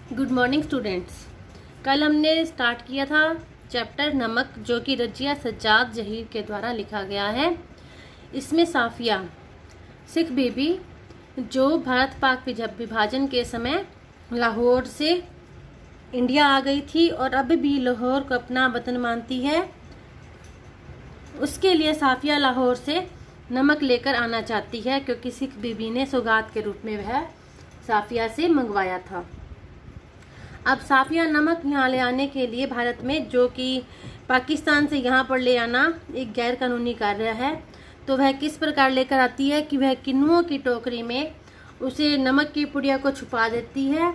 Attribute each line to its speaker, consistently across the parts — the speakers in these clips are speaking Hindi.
Speaker 1: Good morning students. कल हमने स्टार्ट किया था चैप्टर नमक, जो कि रजिया सज्जाद जहीर के द्वारा लिखा गया है। इसमें साफिया सिख बीबी, जो भारत पाक विभाजन के समय लाहौर से इंडिया आ गई थी और अब भी लाहौर को अपना वतन मानती है, उसके लिए साफिया लाहौर से नमक लेकर आना चाहती है, क्योंकि सिख बीबी ने सौगात के रूप में वह साफिया से मंगवाया था। अब साफिया नमक यहाँ ले आने के लिए भारत में, जो कि पाकिस्तान से यहाँ पर ले आना एक गैर कानूनी कार्य है, तो वह किस प्रकार लेकर आती है कि वह किन्नुओं की टोकरी में उसे नमक की पुड़िया को छुपा देती है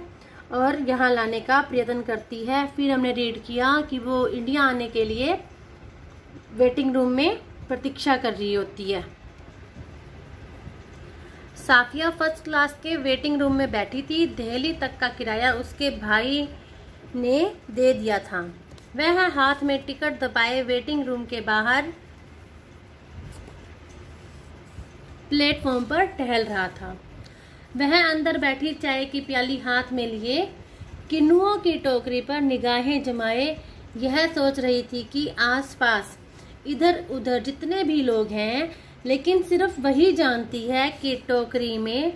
Speaker 1: और यहाँ लाने का प्रयत्न करती है। फिर हमने रीड किया कि वो इंडिया आने के लिए वेटिंग रूम में प्रतीक्षा कर रही होती है। साफिया फर्स्ट क्लास के वेटिंग रूम में बैठी थी। दिल्ली तक का किराया उसके भाई ने दे दिया था। वह हाथ में टिकट दबाए वेटिंग रूम के बाहर प्लेटफॉर्म पर टहल रहा था। वह अंदर बैठी चाय की प्याली हाथ में लिए किन्नुओं की टोकरी पर निगाहें जमाए यह सोच रही थी कि आसपास इधर उधर जितने भी लोग हैं, लेकिन सिर्फ वही जानती है कि टोकरी में,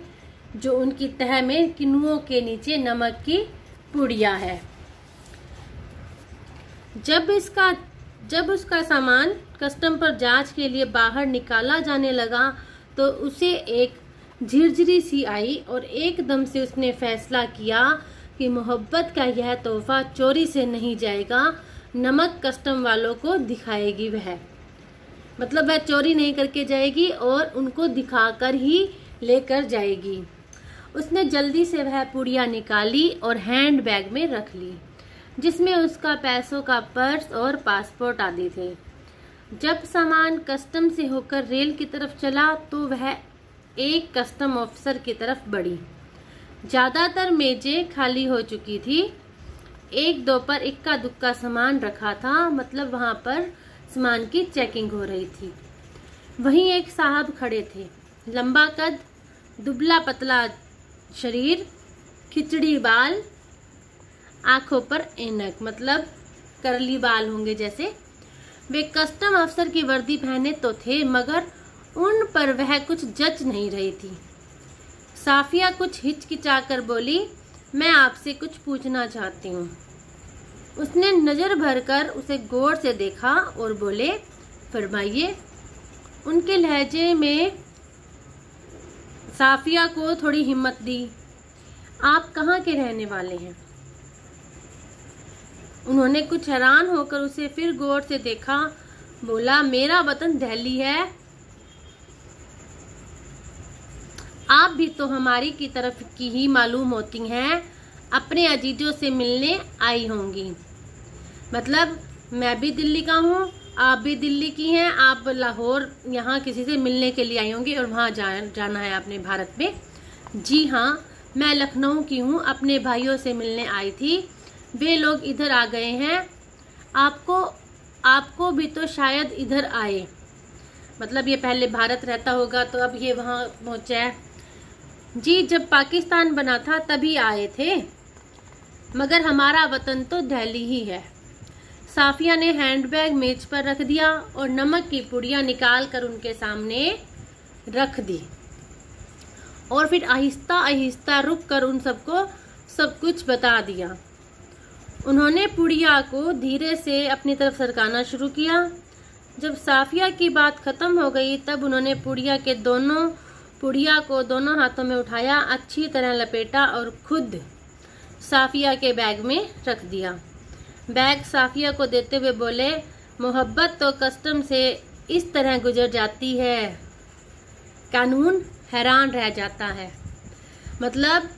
Speaker 1: जो उनकी तह में किन्नुओं के नीचे नमक की पुड़िया है। जब उसका सामान कस्टम पर जांच के लिए बाहर निकाला जाने लगा, तो उसे एक झिरझिरी सी आई और एकदम से उसने फैसला किया कि मोहब्बत का यह तोहफा चोरी से नहीं जाएगा, नमक कस्टम वालों को दिखाएगी वह। मतलब वह चोरी नहीं करके जाएगी और उनको दिखाकर ही लेकर जाएगी। उसने जल्दी से वह पुड़िया निकाली और हैंड बैग में रख ली, जिसमें उसका पैसों का पर्स और पासपोर्ट आदि थे। जब सामान कस्टम से होकर रेल की तरफ चला, तो वह एक कस्टम ऑफिसर की तरफ बढ़ी। ज्यादातर मेजें खाली हो चुकी थी। एक दो पर इक्का दुक्का सामान रखा था, मतलब वहां पर सामान की चेकिंग हो रही थी। वहीं एक साहब खड़े थे, लंबा कद, दुबला पतला शरीर, खिचड़ी बाल, आंखों पर ऐनक, मतलब करली बाल होंगे जैसे। वे कस्टम अफसर की वर्दी पहने तो थे, मगर उन पर वह कुछ जच नहीं रही थी। साफिया कुछ हिचकिचाकर बोली, मैं आपसे कुछ पूछना चाहती हूँ। उसने नजर भरकर उसे गौर से देखा और बोले, फरमाइए। उनके लहजे में साफिया को थोड़ी हिम्मत दी। आप कहाँ के रहने वाले हैं? उन्होंने कुछ हैरान होकर उसे फिर गौर से देखा। बोला, मेरा वतन दिल्ली है। आप भी तो हमारी की तरफ की ही मालूम होती हैं, अपने अजीजों से मिलने आई होंगी। मतलब मैं भी दिल्ली का हूँ, आप भी दिल्ली की हैं, आप लाहौर यहाँ किसी से मिलने के लिए आई होंगी और वहाँ जाना है आपने भारत में। जी हाँ, मैं लखनऊ की हूँ, अपने भाइयों से मिलने आई थी, वे लोग इधर आ गए हैं। आपको भी तो शायद इधर आए, मतलब ये पहले भारत रहता होगा तो अब ये वहाँ पहुँचा है। जी, जब पाकिस्तान बना था तभी आए थे, मगर हमारा वतन तो दिल्ली ही है। साफिया ने हैंडबैग मेज पर रख दिया और नमक की पुड़िया निकाल कर उनके सामने रख दी, और फिर आहिस्ता आहिस्ता रुक कर उन सबको सब कुछ बता दिया। उन्होंने पुड़िया को धीरे से अपनी तरफ सरकाना शुरू किया। जब साफिया की बात खत्म हो गई, तब उन्होंने पुड़िया को दोनों हाथों में उठाया, अच्छी तरह लपेटा और खुद साफिया के बैग में रख दिया। बैग साफिया को देते हुए बोले, मोहब्बत तो कस्टम से इस तरह गुजर जाती है, कानून हैरान रह जाता है। मतलब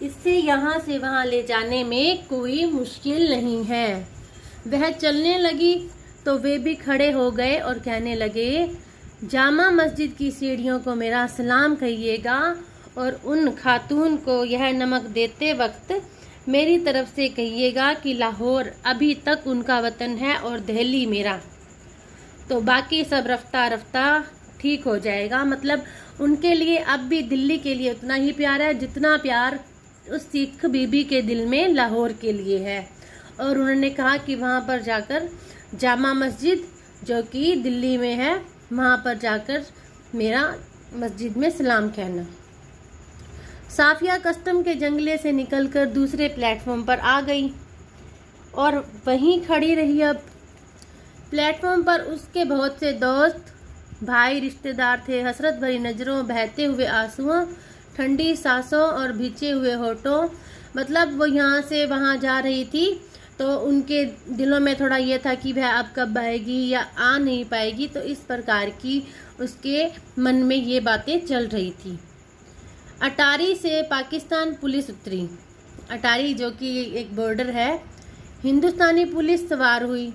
Speaker 1: इससे यहाँ से वहाँ ले जाने में कोई मुश्किल नहीं है। वह चलने लगी तो वे भी खड़े हो गए और कहने लगे, जामा मस्जिद की सीढ़ियों को मेरा सलाम कहिएगा और उन खातून को यह नमक देते वक्त मेरी तरफ से कहिएगा कि लाहौर अभी तक उनका वतन है और दिल्ली मेरा। तो बाकी सब रफ्ता रफ्ता ठीक हो जाएगा। मतलब उनके लिए अब भी दिल्ली के लिए उतना ही प्यार है जितना प्यार उस सिख बीबी के दिल में लाहौर के लिए है। और उन्होंने कहा कि वहाँ पर जाकर जामा मस्जिद जो कि दिल्ली में है, वहाँ पर जाकर मेरा मस्जिद में सलाम कहना। साफिया कस्टम के जंगले से निकलकर दूसरे प्लेटफॉर्म पर आ गई और वहीं खड़ी रही। अब प्लेटफॉर्म पर उसके बहुत से दोस्त, भाई, रिश्तेदार थे। हसरत भरी नजरों, बहते हुए आंसुओं, ठंडी सांसों और भींचे हुए होठों, मतलब वो यहाँ से वहाँ जा रही थी तो उनके दिलों में थोड़ा ये था कि वह अब कब आएगी या आ नहीं पाएगी, तो इस प्रकार की उसके मन में ये बातें चल रही थी। अटारी से पाकिस्तान पुलिस उतरी। अटारी जो कि एक बॉर्डर है, हिंदुस्तानी पुलिस सवार हुई।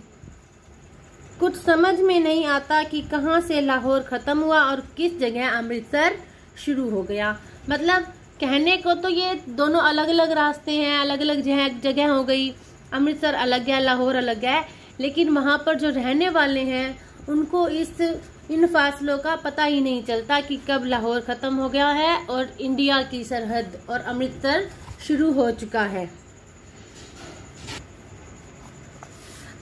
Speaker 1: कुछ समझ में नहीं आता कि कहाँ से लाहौर खत्म हुआ और किस जगह अमृतसर शुरू हो गया। मतलब कहने को तो ये दोनों अलग अलग रास्ते हैं, अलग अलग जगह हो गई। अमृतसर अलग है, लाहौर अलग है, लेकिन वहाँ पर जो रहने वाले हैं उनको इन फासलों का पता ही नहीं चलता कि कब लाहौर खत्म हो गया है और इंडिया की सरहद और अमृतसर शुरू हो चुका है।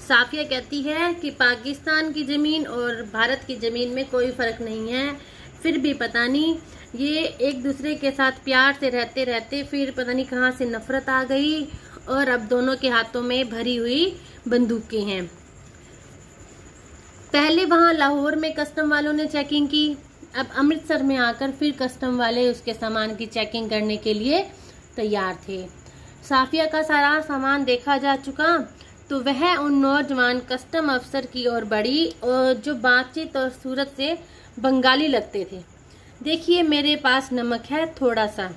Speaker 1: साफिया कहती है कि पाकिस्तान की ज़मीन और भारत की ज़मीन में कोई फ़र्क नहीं है, फिर भी पता नहीं ये एक दूसरे के साथ प्यार से रहते रहते फिर पता नहीं कहाँ से नफरत आ गई और अब दोनों के हाथों में भरी हुई बंदूकें हैं। पहले वहाँ लाहौर में कस्टम वालों ने चेकिंग की, अब अमृतसर में आकर फिर कस्टम वाले उसके सामान की चेकिंग करने के लिए तैयार थे। साफिया का सारा सामान देखा जा चुका तो वह उन नौजवान कस्टम अफसर की ओर बढ़ी और जो बातचीत और सूरत से बंगाली लगते थे। देखिए मेरे पास नमक है थोड़ा सा।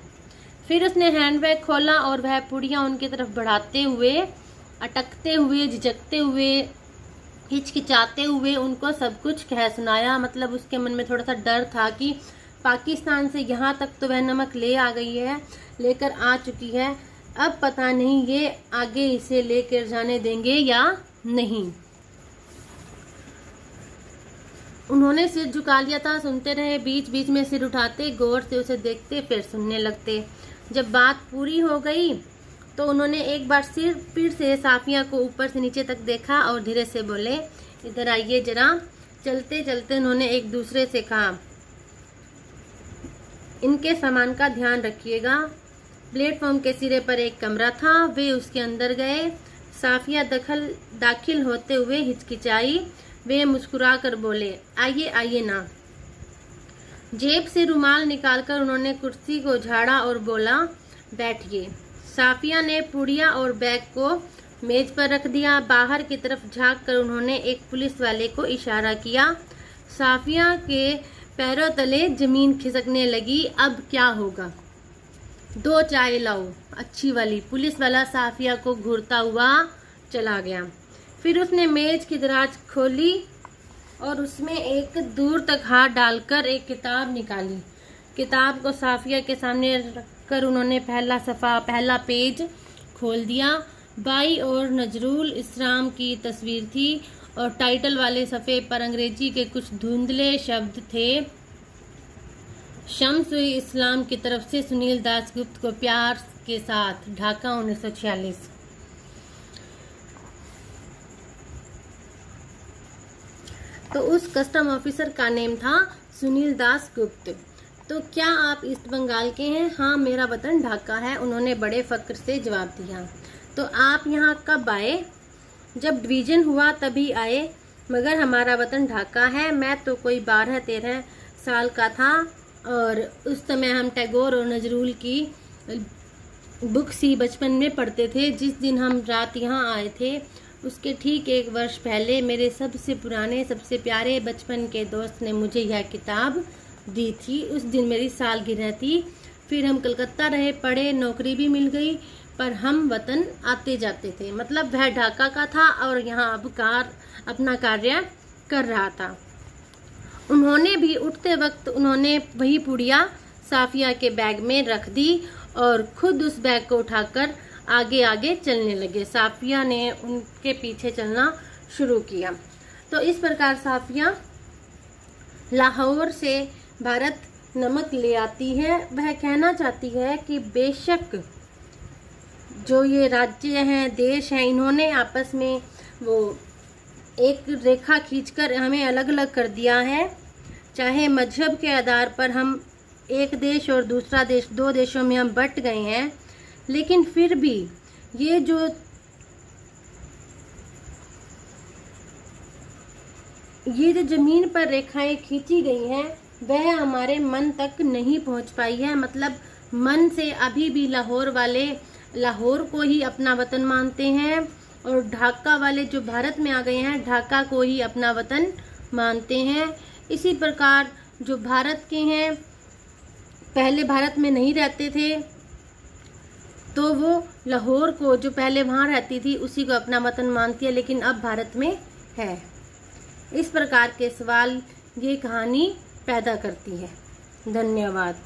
Speaker 1: फिर उसने हैंडबैग खोला और वह पुड़िया उनकी तरफ बढ़ाते हुए, अटकते हुए, झिझकते हुए, हिचकिचाते हुए उनको सब कुछ कह सुनाया। मतलब उसके मन में थोड़ा सा डर था कि पाकिस्तान से यहाँ तक तो वह नमक ले आ गई है, लेकर आ चुकी है, अब पता नहीं ये आगे इसे लेकर जाने देंगे या नहीं। उन्होंने सिर झुका लिया था, सुनते रहे, बीच बीच में सिर उठाते, गौर से उसे देखते, फिर सुनने लगते। जब बात पूरी हो गई तो उन्होंने एक बार सिर फिर से साफिया को ऊपर से नीचे तक देखा और धीरे से बोले, इधर आइए जरा। चलते चलते उन्होंने एक दूसरे से कहा, इनके सामान का ध्यान रखिएगा। प्लेटफॉर्म के सिरे पर एक कमरा था, वे उसके अंदर गए। साफिया दाखिल होते हुए हिचकिचाई। वे मुस्कुरा कर बोले, आइए आइए ना। जेब से रुमाल निकालकर उन्होंने कुर्सी को झाड़ा और बोला, बैठिए। साफिया ने पुड़िया और बैग को मेज पर रख दिया। बाहर की तरफ झांक कर उन्होंने एक पुलिस वाले को इशारा किया। साफिया के पैरों तले जमीन खिसकने लगी। अब क्या होगा? 2 चाय लाओ, अच्छी वाली। पुलिस वाला साफिया को घूरता हुआ चला गया। फिर उसने मेज की दराज खोली और उसमें एक दूर तक हाथ डालकर एक किताब निकाली। किताब को साफिया के सामने रखकर उन्होंने पहला पेज खोल दिया। बाई और नजरुल इस्लाम की तस्वीर थी और टाइटल वाले सफ़े पर अंग्रेजी के कुछ धुंधले शब्द थे। शम्स-ए-इस्लाम की तरफ से सुनील दासगुप्त को प्यार के साथ, ढाका 1946। तो उस कस्टम ऑफिसर का नेम था सुनील दासगुप्त। तो क्या आप ईस्ट बंगाल के हैं? हाँ, मेरा वतन ढाका है, उन्होंने बड़े फक्र से जवाब दिया। तो आप यहाँ कब आए? जब डिवीजन हुआ तभी आए, मगर हमारा वतन ढाका है। मैं तो कोई 12-13 साल का था और उस समय हम टैगोर और नजरुल की बुक सी बचपन में पढ़ते थे। जिस दिन हम रात यहाँ आए थे उसके ठीक 1 वर्ष पहले मेरे सबसे पुराने, सबसे प्यारे बचपन के दोस्त ने मुझे यह किताब दी थी। उस दिन मेरी सालगिरह थी। फिर हम कलकत्ता रहे, पढ़े, नौकरी भी मिल गई, पर हम वतन आते जाते थे। मतलब वह ढाका का था और यहाँ अब अपना कार्य कर रहा था। उन्होंने भी उठते वक्त उन्होंने वही पुड़िया साफिया के बैग में रख दी और खुद उस बैग को उठाकर आगे आगे चलने लगे। साफिया ने उनके पीछे चलना शुरू किया। तो इस प्रकार साफिया लाहौर से भारत नमक ले आती है। वह कहना चाहती है कि बेशक जो ये राज्य हैं, देश हैं, इन्होंने आपस में वो एक रेखा खींचकर हमें अलग अलग कर दिया है। चाहे मजहब के आधार पर हम एक देश और दूसरा देश, दो देशों में हम बंट गए हैं, लेकिन फिर भी ये जो जमीन पर रेखाएं खींची गई हैं वह हमारे मन तक नहीं पहुंच पाई है। मतलब मन से अभी भी लाहौर वाले लाहौर को ही अपना वतन मानते हैं और ढाका वाले जो भारत में आ गए हैं ढाका को ही अपना वतन मानते हैं। इसी प्रकार जो भारत के हैं पहले भारत में नहीं रहते थे तो वो लाहौर को, जो पहले वहाँ रहती थी, उसी को अपना वतन मानती है, लेकिन अब भारत में है। इस प्रकार के सवाल ये कहानी पैदा करती है। धन्यवाद।